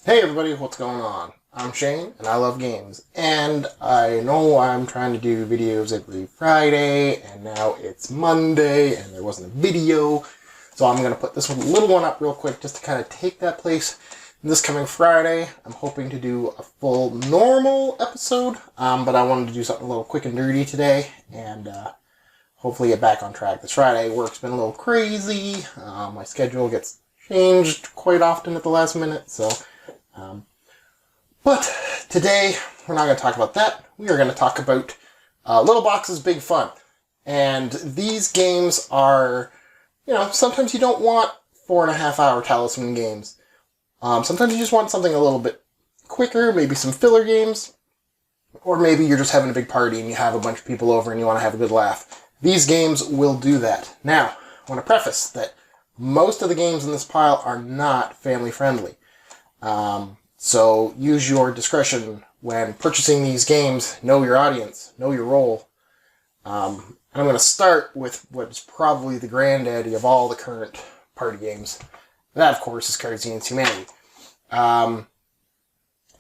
Hey everybody, what's going on? I'm Shane, and I love games. And I know I'm trying to do videos every Friday, and now it's Monday, and there wasn't a video. So I'm going to put this little one up real quick just to kind of take that place. This coming Friday, I'm hoping to do a full normal episode, but I wanted to do something a little quick and dirty today, and hopefully get back on track. This Friday, work's been a little crazy. My schedule gets changed quite often at the last minute, so... But today, we're not going to talk about that. We are going to talk about Little Box's Big Fun. And these games are, sometimes you don't want 4.5-hour talisman games. Sometimes you just want something a little bit quicker, maybe some filler games. Or maybe you're just having a big party and you have a bunch of people over and you want to have a good laugh. These games will do that. Now, I want to preface that most of the games in this pile are not family friendly. So use your discretion when purchasing these games. Know your audience. Know your role. And I'm going to start with what's probably the granddaddy of all the current party games. That, of course, is Cards Against Humanity.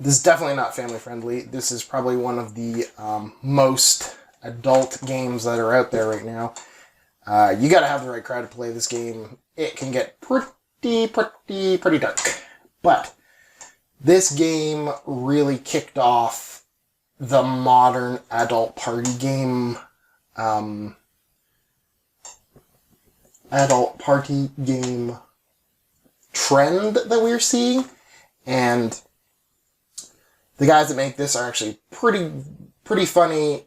This is definitely not family friendly. This is probably one of the most adult games that are out there right now. You got to have the right crowd to play this game. It can get pretty dark. But this game really kicked off the modern adult party game, trend that we're seeing. And the guys that make this are actually pretty funny.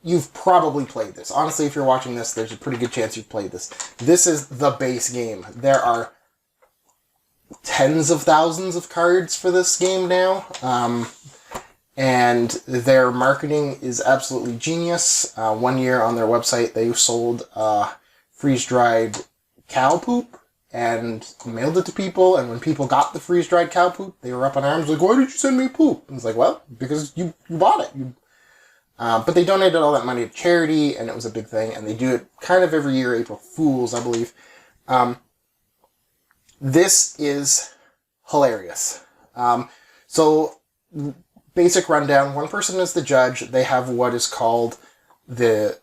You've probably played this. Honestly, if you're watching this, there's a pretty good chance you've played this. This is the base game. There are tens of thousands of cards for this game now, and their marketing is absolutely genius. 1 year on their website, they sold freeze-dried cow poop and mailed it to people, and when people got the freeze-dried cow poop, they were up in arms like, why did you send me poop? And it's like, well, because you bought it. But they donated all that money to charity, and it was a big thing, and they do it kind of every year, April Fools, I believe. This is hilarious. So, basic rundown. One person is the judge. They have what is called the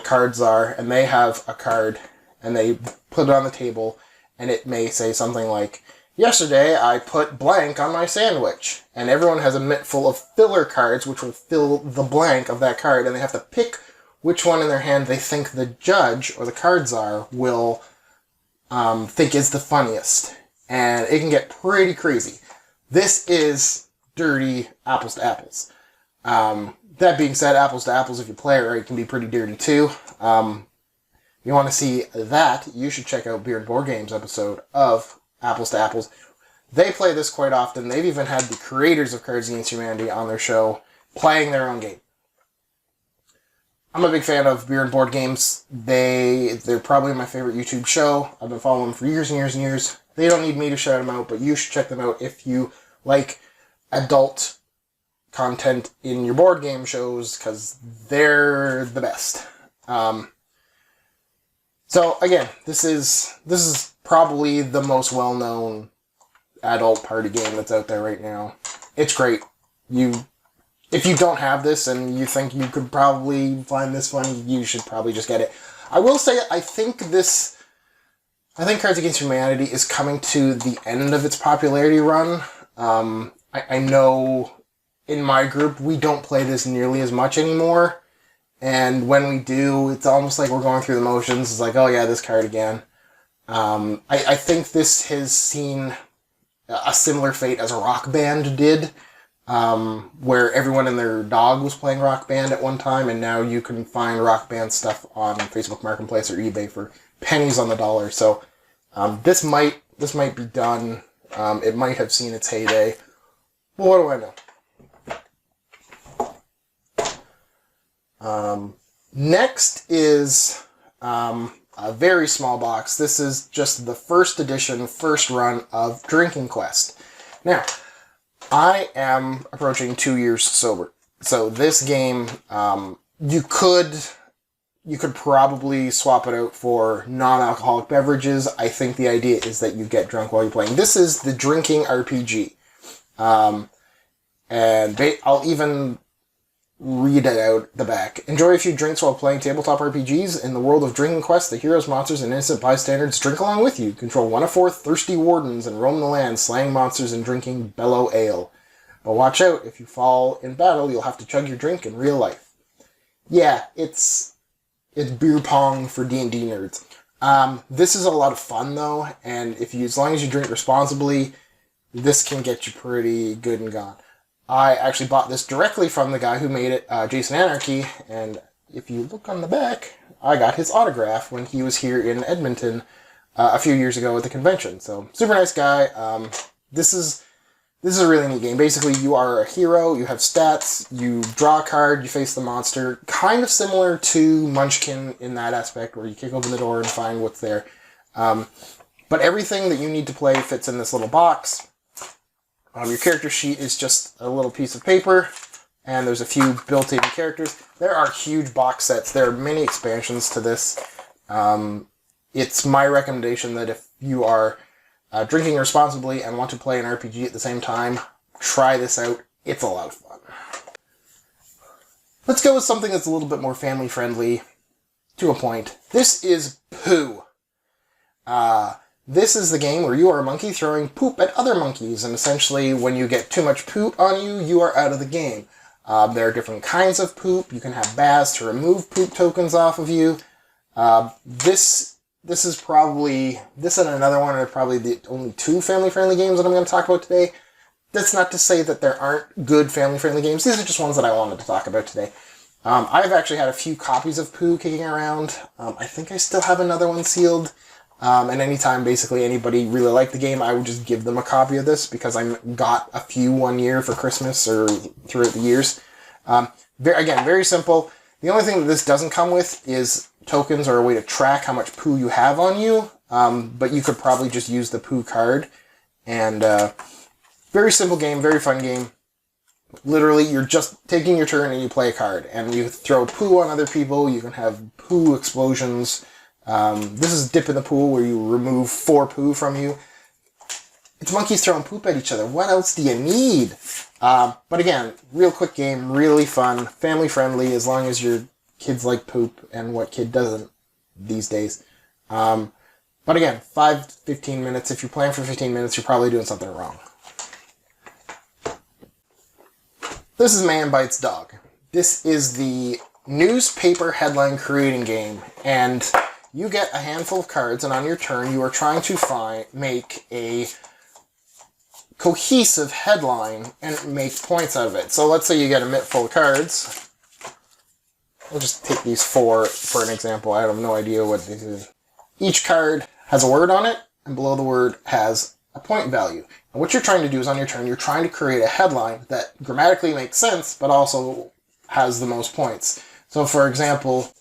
cards are, and they have a card, and they put it on the table, and it may say something like, yesterday I put blank on my sandwich. And everyone has a mitt full of filler cards, which will fill the blank of that card, and they have to pick which one in their hand they think the judge, or the cards are, will think is the funniest. And it can get pretty crazy. This is dirty apples to apples. That being said, apples to apples, if you play it right, can be pretty dirty too. You want to see that, you should check out Beer and Board Games episode of Apples to Apples. They play this quite often. They've even had the creators of Cards Against Humanity on their show playing their own game. I'm a big fan of Beer and Board Games. They're probably my favorite YouTube show. I've been following them for years and years and years. They don't need me to shout them out, but you should check them out if you like adult content in your board game shows, because they're the best. So again, this is probably the most well-known adult party game that's out there right now. It's great. If you don't have this and you think you could probably find this funny, you should probably just get it. I will say, I think Cards Against Humanity is coming to the end of its popularity run. I know in my group, we don't play this nearly as much anymore. And when we do, it's almost like we're going through the motions. It's like, oh yeah, this card again. I think this has seen a similar fate as a Rock Band did. Where everyone and their dog was playing Rock Band at one time, and now you can find Rock Band stuff on Facebook Marketplace or eBay for pennies on the dollar. So this might be done. It might have seen its heyday. Well, what do I know? Next is a very small box. This is just the first edition, first run of Drinking Quest. Now, I am approaching 2 years sober. So this game, you could probably swap it out for non-alcoholic beverages. I think the idea is that you get drunk while you're playing. This is the drinking RPG. And I'll even read it out the back. Enjoy a few drinks while playing tabletop RPGs. In the world of Drinking Quest, the heroes, monsters, and innocent bystanders drink along with you. Control one of 4 thirsty wardens and roam the land, slaying monsters and drinking bellow ale. But watch out, if you fall in battle, you'll have to chug your drink in real life. Yeah, it's beer pong for D&D nerds. This is a lot of fun, though, and as long as you drink responsibly, this can get you pretty good and gone. I actually bought this directly from the guy who made it, Jason Anarchy, and if you look on the back, I got his autograph when he was here in Edmonton a few years ago at the convention. So, super nice guy. This is a really neat game. Basically, you are a hero, you have stats, you draw a card, you face the monster. Kind of similar to Munchkin in that aspect, where you kick open the door and find what's there. But everything that you need to play fits in this little box. Your character sheet is just a little piece of paper, and there's a few built-in characters. There are huge box sets. There are many expansions to this. It's my recommendation that if you are drinking responsibly and want to play an RPG at the same time, try this out. It's a lot of fun. Let's go with something that's a little bit more family-friendly, to a point. This is Pooh. This is the game where you are a monkey throwing poop at other monkeys, and essentially when you get too much poop on you, you are out of the game. There are different kinds of poop. You can have baths to remove poop tokens off of you. This and another one are probably the only 2 family-friendly games that I'm going to talk about today. That's not to say that there aren't good family-friendly games. These are just ones that I wanted to talk about today. I've actually had a few copies of Pooh kicking around. I think I still have another one sealed. And anytime basically anybody really liked the game, I would just give them a copy of this because I got a few one year for Christmas or throughout the years. Very simple. The only thing that this doesn't come with is tokens or a way to track how much Pooh you have on you. But you could probably just use the Pooh card. And very simple game, very fun game. Literally, you're just taking your turn and you play a card. And you throw Pooh on other people. You can have Pooh explosions. This is Dip in the Pool, where you remove 4 Pooh from you. It's monkeys throwing poop at each other. What else do you need? But again, real quick game, really fun, family-friendly, as long as your kids like poop, and what kid doesn't these days. But again, 5-15 minutes. If you're playing for 15 minutes, you're probably doing something wrong. This is Man Bites Dog. This is the newspaper headline creating game, and you get a handful of cards, and on your turn, you are trying to make a cohesive headline and make points out of it. So let's say you get a mitt full of cards. We'll just take these 4 for an example. I have no idea what this is. Each card has a word on it, and below the word has a point value. And what you're trying to do is on your turn, you're trying to create a headline that grammatically makes sense, but also has the most points. So for example,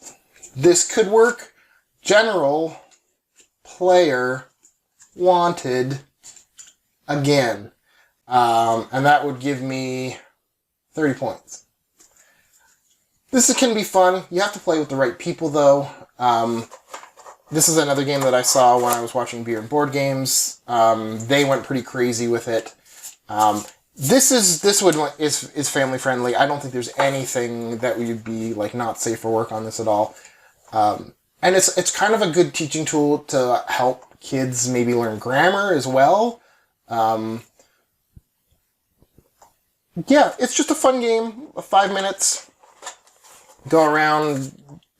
this could work. General player wanted again. And that would give me 30 points. This can be fun. You have to play with the right people, though. This is another game that I saw when I was watching Beer and Board Games. They went pretty crazy with it. This is family friendly. I don't think there's anything that would be like not safe for work on this at all. And it's kind of a good teaching tool to help kids maybe learn grammar as well. Yeah, it's just a fun game. 5 minutes. Go around,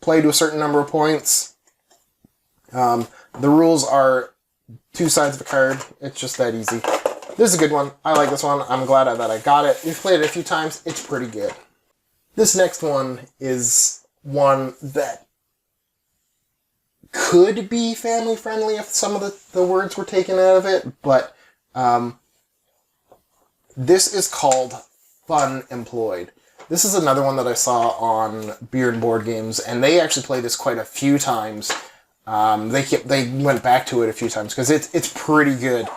play to a certain number of points. The rules are 2 sides of a card. It's just that easy. This is a good one. I like this one. I'm glad that I got it. We've played it a few times. It's pretty good. This next one is one that could be family friendly if some of the words were taken out of it, but this is called Fun Employed. This is another one that I saw on Beer and Board Games, and they actually played this quite a few times. They went back to it a few times because it's pretty good.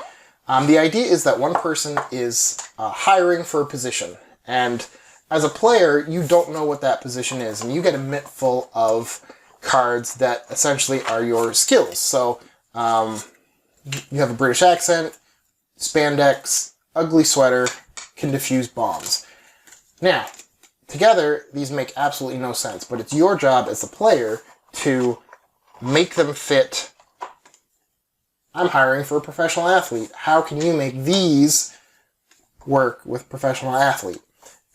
The idea is that one person is hiring for a position, and as a player, you don't know what that position is, and you get a mitt full of cards that essentially are your skills. So you have a British accent, spandex, ugly sweater, can defuse bombs. Now, together, these make absolutely no sense, but it's your job as the player to make them fit. I'm hiring for a professional athlete. How can you make these work with professional athlete?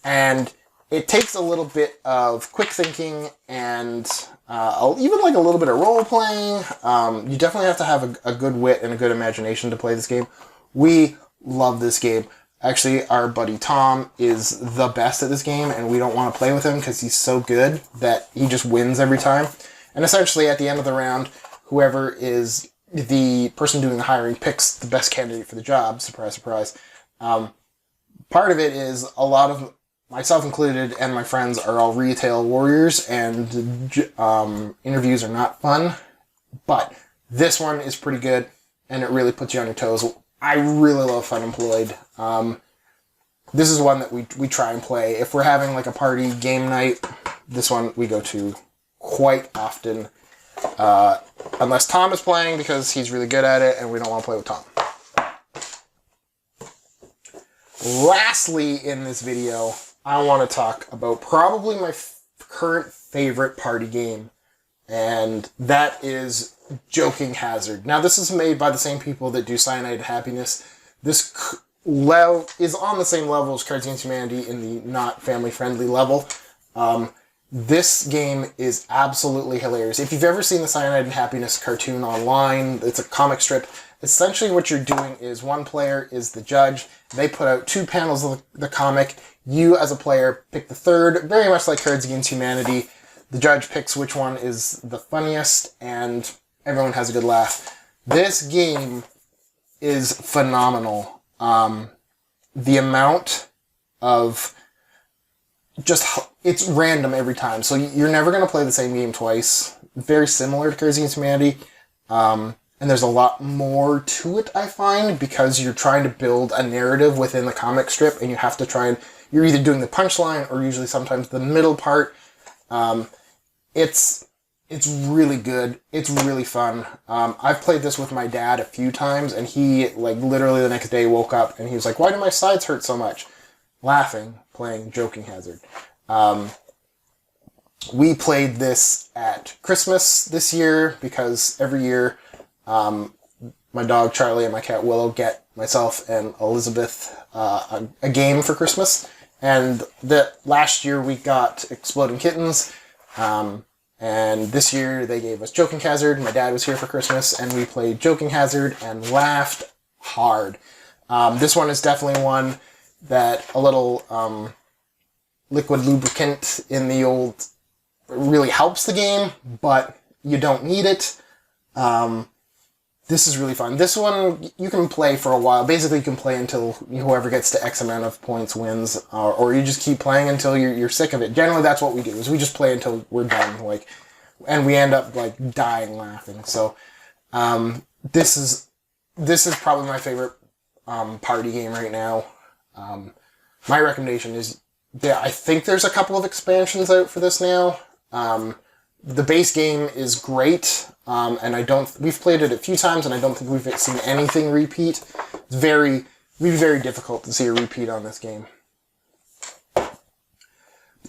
And it takes a little bit of quick thinking and even like a little bit of role playing. You definitely have to have a good wit and a good imagination to play this game. We love this game. Actually, our buddy Tom is the best at this game, and we don't want to play with him because he's so good that he just wins every time. And essentially, at the end of the round, whoever is the person doing the hiring picks the best candidate for the job. Surprise, surprise. Part of it is a lot of, myself included, and my friends are all retail warriors, and interviews are not fun. But this one is pretty good, and it really puts you on your toes. I really love Fun Employed. This is one that we try and play. If we're having like a party game night, this one we go to quite often. Unless Tom is playing, because he's really good at it, and we don't want to play with Tom. Lastly, in this video, I want to talk about probably my current favorite party game, and that is Jokey Hazard. Now, this is made by the same people that do Cyanide Happiness. This is on the same level as Cards Against Humanity in the not family-friendly level. This game is absolutely hilarious. If you've ever seen the Cyanide and Happiness cartoon online, it's a comic strip. Essentially what you're doing is one player is the judge. They put out 2 panels of the comic. You, as a player, pick the third, very much like Cards Against Humanity. The judge picks which one is the funniest, and everyone has a good laugh. This game is phenomenal. The amount of it's random every time. So you're never going to play the same game twice. Very similar to Cards Against Humanity. And there's a lot more to it, I find, because you're trying to build a narrative within the comic strip, and you have to try and, you're either doing the punchline or usually sometimes the middle part. It's really good. It's really fun. I've played this with my dad a few times, and he, like, literally the next day woke up and he was like, "Why do my sides hurt so much?" Laughing, playing Jokey Hazard. We played this at Christmas this year because every year my dog Charlie and my cat Willow get myself and Elizabeth a game for Christmas. And last year we got Exploding Kittens. And this year they gave us Jokey Hazard. My dad was here for Christmas, and we played Jokey Hazard and laughed hard. This one is definitely one that a little liquid lubricant in the old really helps the game, but you don't need it. This is really fun. This one you can play for a while. Basically, you can play until whoever gets to X amount of points wins, or you just keep playing until you're sick of it. Generally, that's what we do, is we just play until we're done, and we end up dying laughing. So, this is probably my favorite party game right now. My recommendation is, I think there's a couple of expansions out for this now. The base game is great, and we've played it a few times, and I don't think we've seen anything repeat. It'd be very difficult to see a repeat on this game. But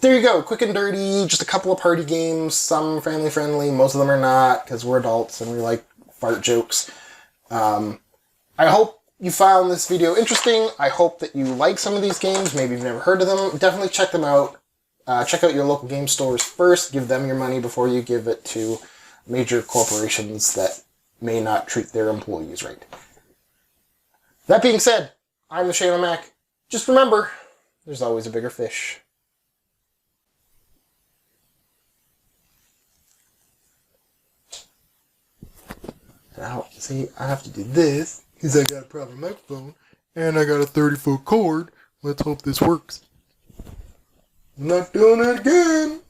there you go, quick and dirty, just a couple of party games, some family friendly, most of them are not, because we're adults and we like fart jokes. I hope you found this video interesting. I hope that you like some of these games. Maybe you've never heard of them. Definitely check them out. Check out your local game stores first. Give them your money before you give it to major corporations that may not treat their employees right. That being said, I'm the Shane Mac. Just remember, there's always a bigger fish. Now, see, I have to do this because I got a problem microphone and I got a 30-foot cord. Let's hope this works. I'm not doing it again.